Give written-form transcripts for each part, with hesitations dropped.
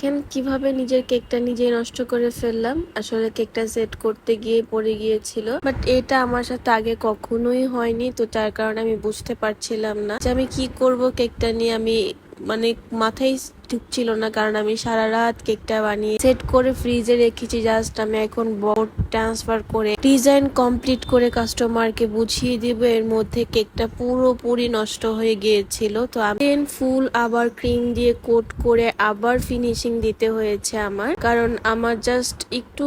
দেখেন কিভাবে নিজের কেকটা নিজেই নষ্ট করে ফেললাম। আসলে কেকটা সেট করতে গিয়ে পড়ে গিয়েছিল, বাট এটা আমার সাথে আগে কখনোই হয়নি, তো যার কারণে আমি বুঝতে পারছিলাম না যে আমি কি করব কেকটা নিয়ে। আমি মানে মাথায় ঢুকছিল না, কারণ আমি সারা রাত কেকটা বানিয়ে সেট করে ফ্রিজে রেখেছি। জাস্ট আমি এখন বোর্ড ট্রান্সফার করে ডিজাইন কমপ্লিট করে কাস্টমারকে বুঝিয়ে দিব, এর মধ্যে কেকটা পুরোপুরি নষ্ট হয়ে গিয়েছিল। তো আমি ফুল আবার ক্রিম দিয়ে কোট করে আবার ফিনিশিং দিতে হয়েছে আমার, কারণ আমার জাস্ট একটু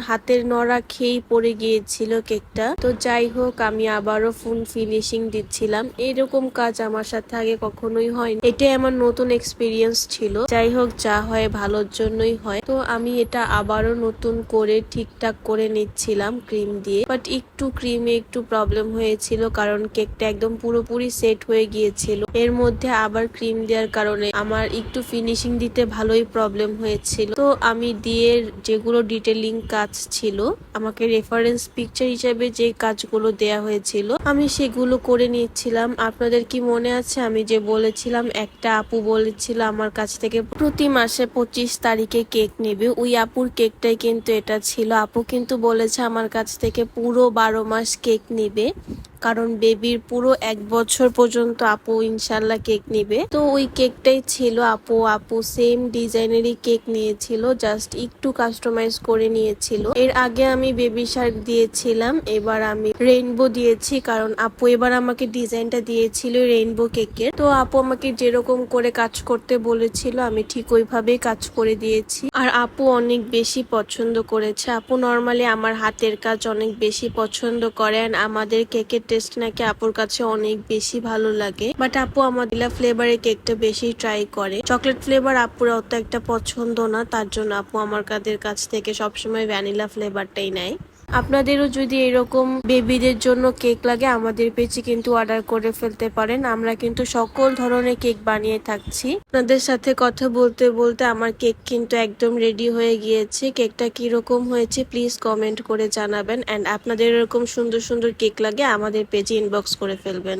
হাতের নড়া খেয়েই পড়ে গিয়েছিল কেকটা। তো যাই হোক, আমি আবারও ফুল ফিনিশিং দিচ্ছিলাম। এরকম কাজ আমার সাথে আগে কখনোই হয়নি, এটাই আমার নতুন এক্সপিরিয়েন্স ছিল। যাই হোক, যা হয় ভালোর জন্যই হয়। তো আমি এটা আবারও নতুন করে ঠিকঠাক করে নিচ্ছিলাম ক্রিম দিয়ে, বাট একটু ক্রিমে একটু প্রবলেম হয়েছিল, কারণ কেকটা একদম পুরোপুরি সেট হয়ে গিয়েছিল। এর মধ্যে আবার ক্রিম দেওয়ার কারণে আমার একটু ফিনিশিং দিতে ভালোই প্রবলেম হয়েছিল। তো আমি দিয়ে যেগুলো ডিটেলিং কাজ ছিল, আমাকে রেফারেন্স পিকচার হিসেবে যে কাজগুলো দেয়া হয়েছিল, আমি সেগুলো করে নিচ্ছিলাম। আপনাদের কি মনে আছে আমি যে বলেছিলাম একটা আপু বলেছিল আমার কাছ থেকে প্রতি মাসে 25 তারিখে কেক নেবে? ওই আপুর কেকটাই কিন্তু এটা ছিল। আপু কিন্তু বলেছে আমার কাছ থেকে পুরো 12 মাস কেক নিবে, কারণ বেবির পুরো 1 বছর পর্যন্ত আপু ইনশাল্লাহ কেক নিবে। তো ওই কেকটাই ছিল। আপু সেম ডিজাইনেরই কেক নিয়েছিল, জাস্ট একটু কাস্টমাইজ করে নিয়েছিল। এর আগে আমি বেবি শার্ক দিয়েছিলাম, এবার আমি রেইনবো দিয়েছি, কারণ আপু এবার আমাকে ডিজাইনটা দিয়েছিল রেইনবো কেকের। তো আপু আমাকে যেরকম করে কাজ করতে বলেছিল আমি ঠিক ওইভাবেই কাজ করে দিয়েছি। আর আপু অনেক বেশি পছন্দ করেছে। আপু নর্মালি আমার হাতের কাজ অনেক বেশি পছন্দ করেন। আমাদের কেকের টেস্ট নাকি আপুর কাছে অনেক বেশি ভালো লাগে, বাট আপু আমাদের ফ্লেভারের কেকটা বেশি ট্রাই করে। চকলেট ফ্লেভার আপুর অত একটা পছন্দ না, তার জন্য আপু আমার কাছ থেকে সবসময় ভ্যানিলা ফ্লেভারটাই নেয়। আপনাদেরও যদি এরকম বেবিদের জন্য কেক লাগে, আমাদের পেজে কিন্তু অর্ডার করে ফেলতে পারেন। আমরা কিন্তু সকল ধরনের কেক বানিয়ে থাকছি। আপনাদের সাথে কথা বলতে বলতে আমার কেক কিন্তু একদম রেডি হয়ে গিয়েছে। কেকটা কিরকম হয়েছে প্লিজ কমেন্ট করে জানাবেন, অ্যান্ড আপনাদের এরকম সুন্দর সুন্দর কেক লাগে আমাদের পেজে ইনবক্স করে ফেলবেন।